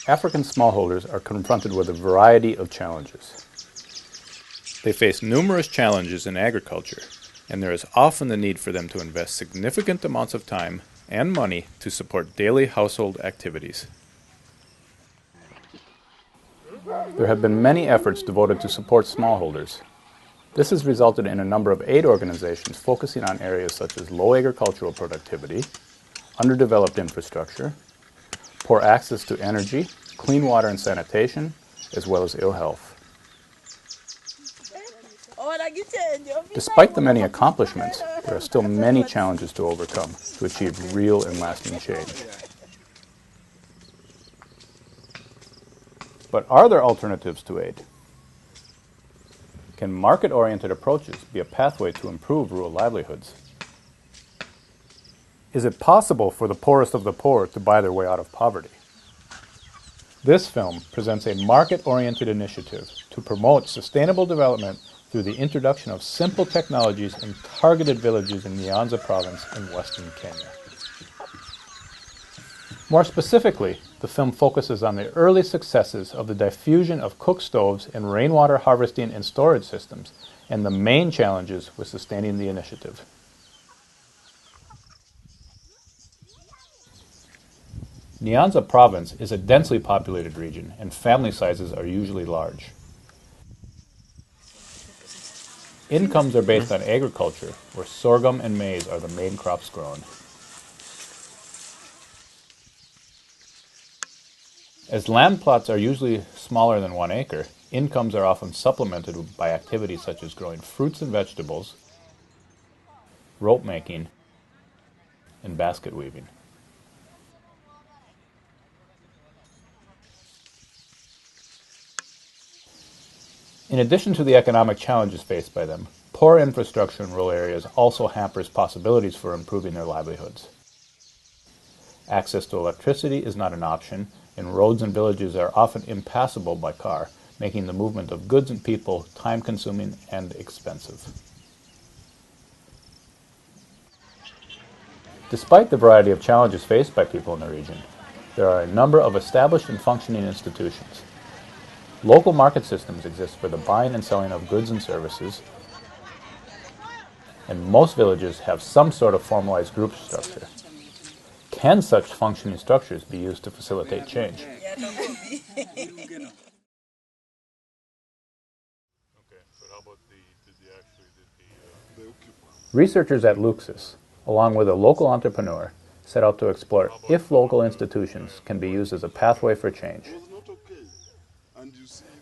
African smallholders are confronted with a variety of challenges. They face numerous challenges in agriculture, and there is often the need for them to invest significant amounts of time and money to support daily household activities. There have been many efforts devoted to support smallholders. This has resulted in a number of aid organizations focusing on areas such as low agricultural productivity, underdeveloped infrastructure, poor access to energy, clean water and sanitation, as well as ill health. Despite the many accomplishments, there are still many challenges to overcome to achieve real and lasting change. But are there alternatives to aid? Can market-oriented approaches be a pathway to improve rural livelihoods? Is it possible for the poorest of the poor to buy their way out of poverty? This film presents a market-oriented initiative to promote sustainable development through the introduction of simple technologies in targeted villages in Nyanza province in western Kenya. More specifically, the film focuses on the early successes of the diffusion of cook stoves and rainwater harvesting and storage systems, and the main challenges with sustaining the initiative. Nyanza province is a densely populated region, and family sizes are usually large. Incomes are based on agriculture, where sorghum and maize are the main crops grown. As land plots are usually smaller than 1 acre, incomes are often supplemented by activities such as growing fruits and vegetables, rope making, and basket weaving. In addition to the economic challenges faced by them, poor infrastructure in rural areas also hampers possibilities for improving their livelihoods. Access to electricity is not an option, and roads in villages are often impassable by car, making the movement of goods and people time-consuming and expensive. Despite the variety of challenges faced by people in the region, there are a number of established and functioning institutions. Local market systems exist for the buying and selling of goods and services, and most villages have some sort of formalized group structure. Can such functioning structures be used to facilitate change? Researchers at Luxus, along with a local entrepreneur, set out to explore if local institutions can be used as a pathway for change.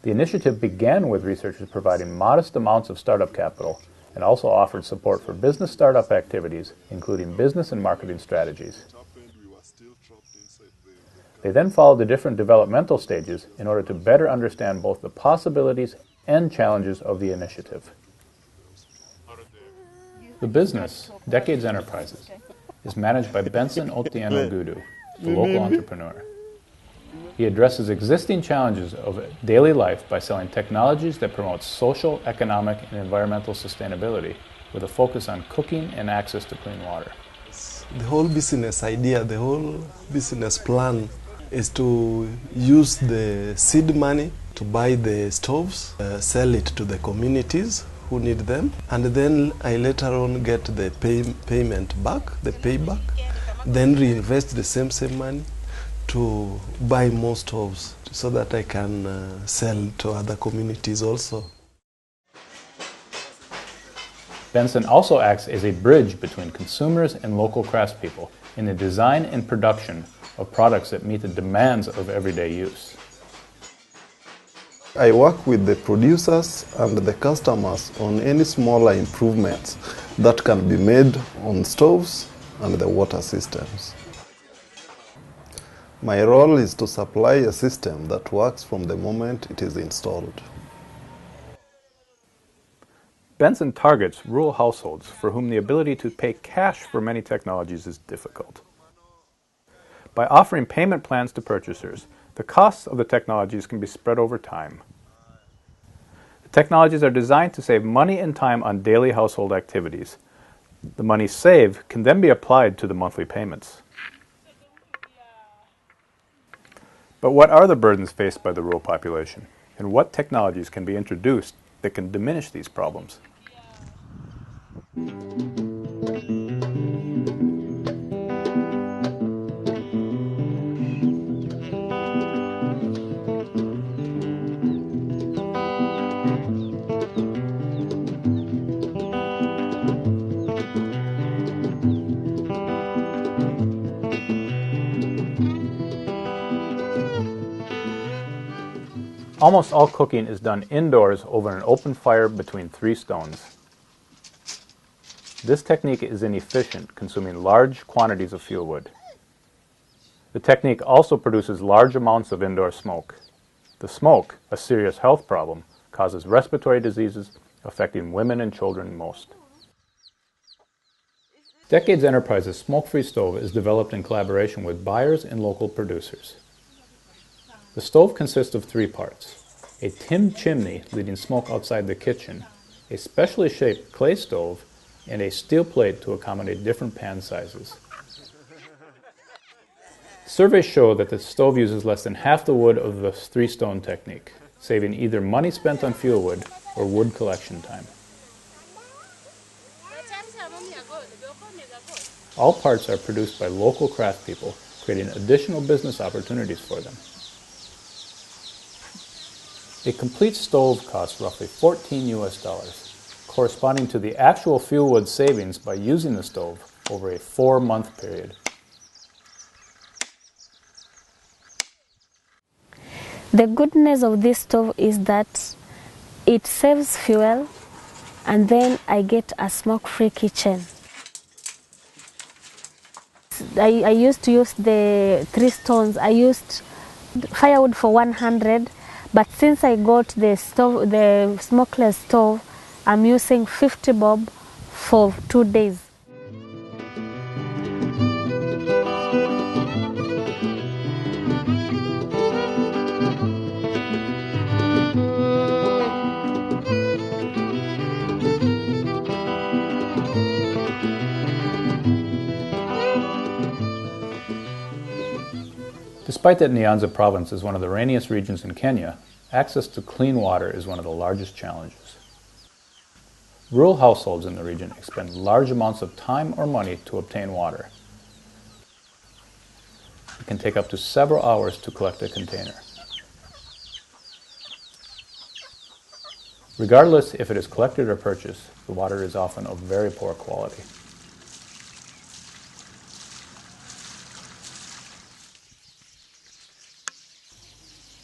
The initiative began with researchers providing modest amounts of startup capital and also offered support for business startup activities, including business and marketing strategies. They then followed the different developmental stages in order to better understand both the possibilities and challenges of the initiative. The business, Decades Enterprises, is managed by Benson Otieno Gudu, the local entrepreneur. He addresses existing challenges of daily life by selling technologies that promote social, economic, and environmental sustainability, with a focus on cooking and access to clean water. The whole business idea, the whole business plan is to use the seed money to buy the stoves, sell it to the communities who need them, and then I later on get the payment back, the payback, then reinvest the same money to buy more stoves so that I can sell to other communities also. Benson also acts as a bridge between consumers and local craftspeople in the design and production of products that meet the demands of everyday use. I work with the producers and the customers on any smaller improvements that can be made on stoves and the water systems. My role is to supply a system that works from the moment it is installed. Benson targets rural households for whom the ability to pay cash for many technologies is difficult. By offering payment plans to purchasers, the costs of the technologies can be spread over time. The Technologies are designed to save money and time on daily household activities. The money saved can then be applied to the monthly payments. But what are the burdens faced by the rural population, and what technologies can be introduced that can diminish these problems? Almost all cooking is done indoors over an open fire between 3 stones. This technique is inefficient, consuming large quantities of fuel wood. The technique also produces large amounts of indoor smoke. The smoke, a serious health problem, causes respiratory diseases affecting women and children most. Decades Enterprises' smoke-free stove is developed in collaboration with buyers and local producers. The stove consists of 3 parts: a tin chimney leading smoke outside the kitchen, a specially shaped clay stove, and a steel plate to accommodate different pan sizes. Surveys show that the stove uses less than half the wood of the 3-stone technique, saving either money spent on fuel wood or wood collection time. All parts are produced by local craftspeople, creating additional business opportunities for them. A complete stove costs roughly $14 corresponding to the actual fuel wood savings by using the stove over a 4-month period. The goodness of this stove is that it saves fuel, and then I get a smoke-free kitchen. I used to use the 3 stones. I used firewood for 100, but since I got the stove, the smokeless stove, I'm using 50 bob for 2 days. Despite that Nyanza province is one of the rainiest regions in Kenya, access to clean water is one of the largest challenges. Rural households in the region expend large amounts of time or money to obtain water. It can take up to several hours to collect a container. Regardless if it is collected or purchased, the water is often of very poor quality.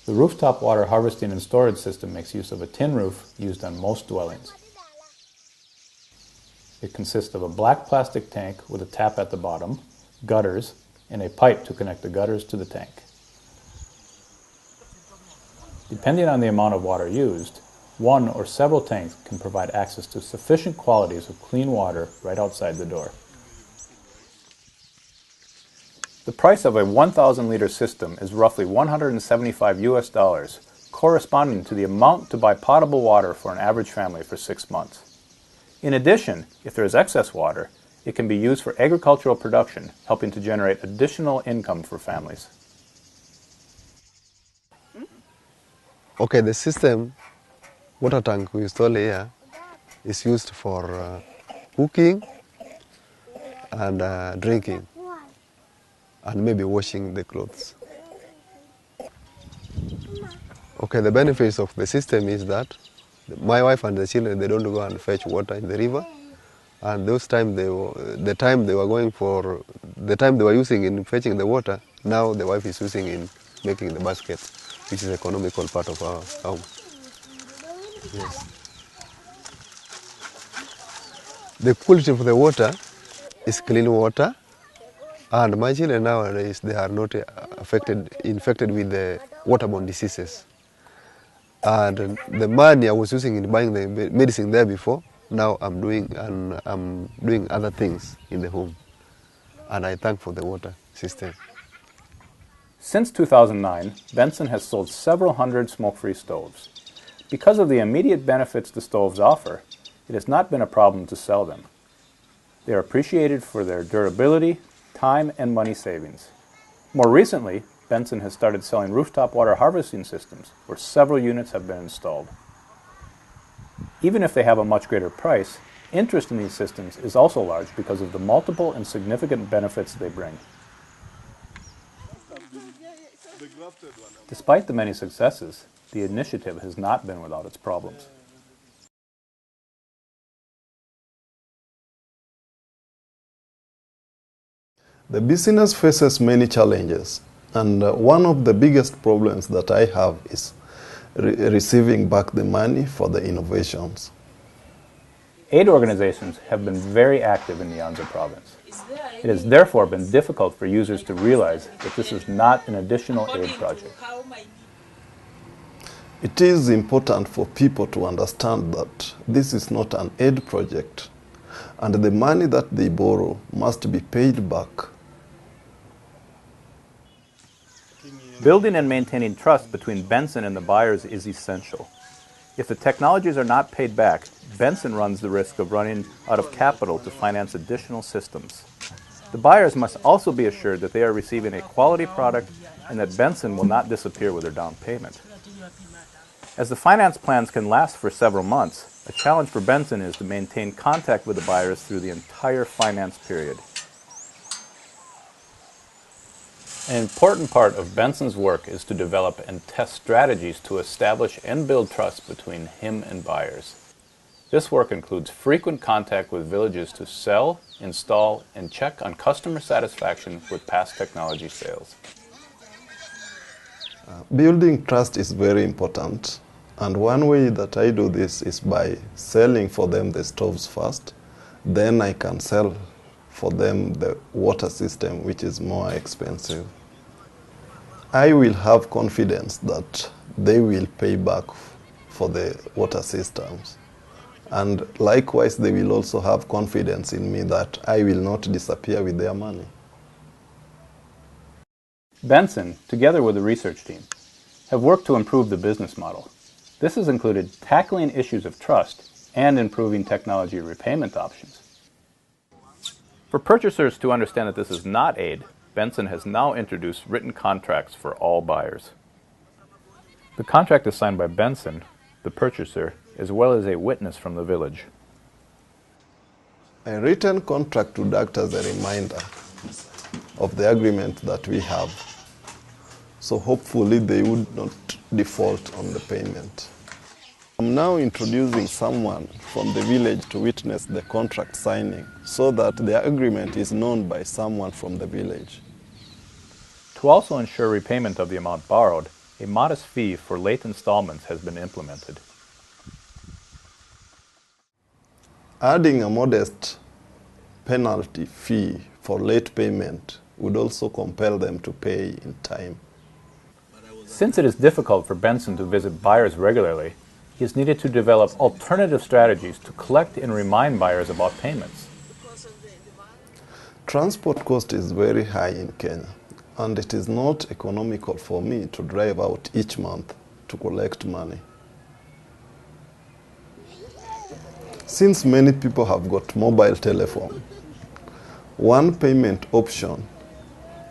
The rooftop water harvesting and storage system makes use of a tin roof used on most dwellings. It consists of a black plastic tank with a tap at the bottom, gutters, and a pipe to connect the gutters to the tank. Depending on the amount of water used, 1 or several tanks can provide access to sufficient quantities of clean water right outside the door. The price of a 1,000-liter system is roughly $175, corresponding to the amount to buy potable water for an average family for 6 months. In addition, if there is excess water, it can be used for agricultural production, helping to generate additional income for families. Okay, the system, water tank we install here, is used for cooking and drinking, and maybe washing the clothes. Okay, the benefits of the system is that my wife and the children, they don't go and fetch water in the river, and the time they were using in fetching the water, now the wife is using in making the baskets, which is economical part of our home. Yes. The quality of the water is clean water, and my children nowadays, they are not infected with the waterborne diseases. And the money I was using in buying the medicine there before, now I'm doing other things in the home, and I thank for the water system. Since 2009, Benson has sold several hundred smoke-free stoves. Because of the immediate benefits the stoves offer, it has not been a problem to sell them. They are appreciated for their durability, time, and money savings. More recently, Benson has started selling rooftop water harvesting systems, where several units have been installed. Even if they have a much greater price, interest in these systems is also large because of the multiple and significant benefits they bring. Despite the many successes, the initiative has not been without its problems. The business faces many challenges, and one of the biggest problems that I have is receiving back the money for the innovations. Aid organizations have been very active in the Nyanza province. It has therefore been difficult for users to realize that this is not an additional aid project. It is important for people to understand that this is not an aid project, and the money that they borrow must be paid back. Building and maintaining trust between Benson and the buyers is essential. If the technologies are not paid back, Benson runs the risk of running out of capital to finance additional systems. The buyers must also be assured that they are receiving a quality product and that Benson will not disappear with their down payment. As the finance plans can last for several months, a challenge for Benson is to maintain contact with the buyers through the entire finance period. An important part of Benson's work is to develop and test strategies to establish and build trust between him and buyers. This work includes frequent contact with villages to sell, install, and check on customer satisfaction with past technology sales. Building trust is very important, and one way that I do this is by selling for them the stoves first. Then I can sell for them the water system, which is more expensive. I will have confidence that they will pay back for the water systems. And likewise, they will also have confidence in me that I will not disappear with their money. Benson, together with the research team, have worked to improve the business model. This has included tackling issues of trust and improving technology repayment options. For purchasers to understand that this is not aid, Benson has now introduced written contracts for all buyers. The contract is signed by Benson, the purchaser, as well as a witness from the village. A written contract would act as a reminder of the agreement that we have. So hopefully they would not default on the payment. I'm now introducing someone from the village to witness the contract signing so that the agreement is known by someone from the village. To also ensure repayment of the amount borrowed, a modest fee for late installments has been implemented. Adding a modest penalty fee for late payment would also compel them to pay in time. Since it is difficult for Benson to visit buyers regularly, he has needed to develop alternative strategies to collect and remind buyers about payments. Transport cost is very high in Kenya, and it is not economical for me to drive out each month to collect money. Since many people have got mobile telephone, one payment option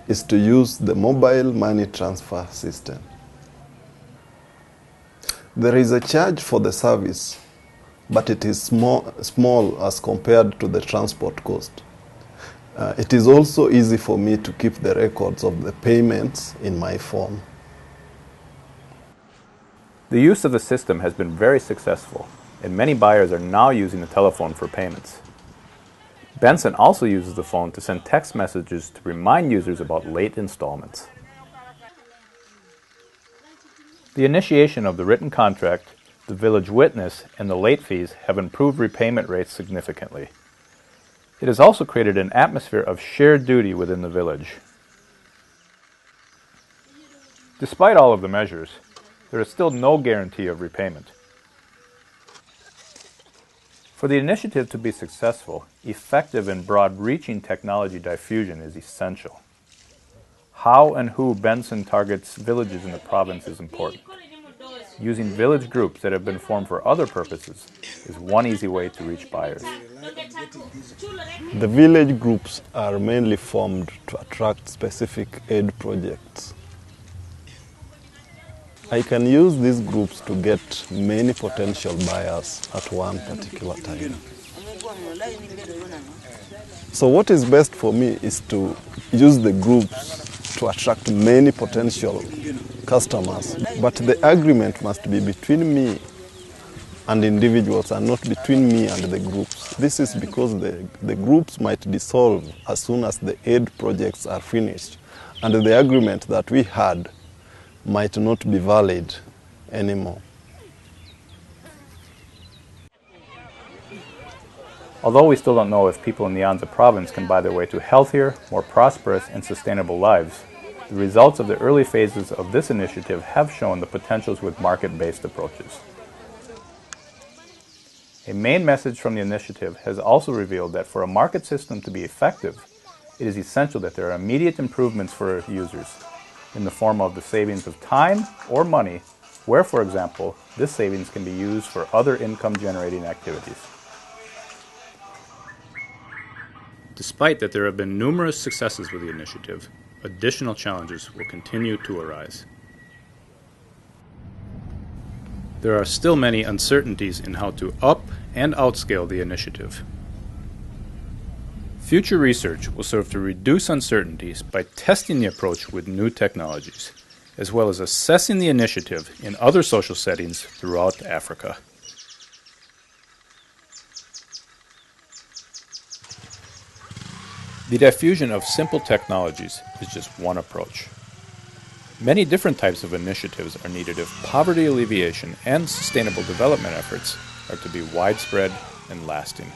is to use the mobile money transfer system. There is a charge for the service, but it is small as compared to the transport cost. It is also easy for me to keep the records of the payments in my phone. The use of the system has been very successful, and many buyers are now using the telephone for payments. Benson also uses the phone to send text messages to remind users about late installments. The initiation of the written contract, the village witness, and the late fees have improved repayment rates significantly. It has also created an atmosphere of shared duty within the village. Despite all of the measures, there is still no guarantee of repayment. For the initiative to be successful, effective and broad-reaching technology diffusion is essential. How and who Benson targets villages in the province is important. using village groups that have been formed for other purposes is one easy way to reach buyers. The village groups are mainly formed to attract specific aid projects. I can use these groups to get many potential buyers at one particular time. So what is best for me is to use the groups to attract many potential customers. But the agreement must be between me and individuals and not between me and the groups. This is because the groups might dissolve as soon as the aid projects are finished, and the agreement that we had might not be valid anymore. Although we still don't know if people in the Anza province can buy their way to healthier, more prosperous, and sustainable lives, the results of the early phases of this initiative have shown the potentials with market-based approaches. A main message from the initiative has also revealed that for a market system to be effective, it is essential that there are immediate improvements for users in the form of the savings of time or money, where, for example, this savings can be used for other income-generating activities. Despite that there have been numerous successes with the initiative, additional challenges will continue to arise. There are still many uncertainties in how to up and outscale the initiative. Future research will serve to reduce uncertainties by testing the approach with new technologies, as well as assessing the initiative in other social settings throughout Africa. The diffusion of simple technologies is just one approach. Many different types of initiatives are needed if poverty alleviation and sustainable development efforts are to be widespread and lasting.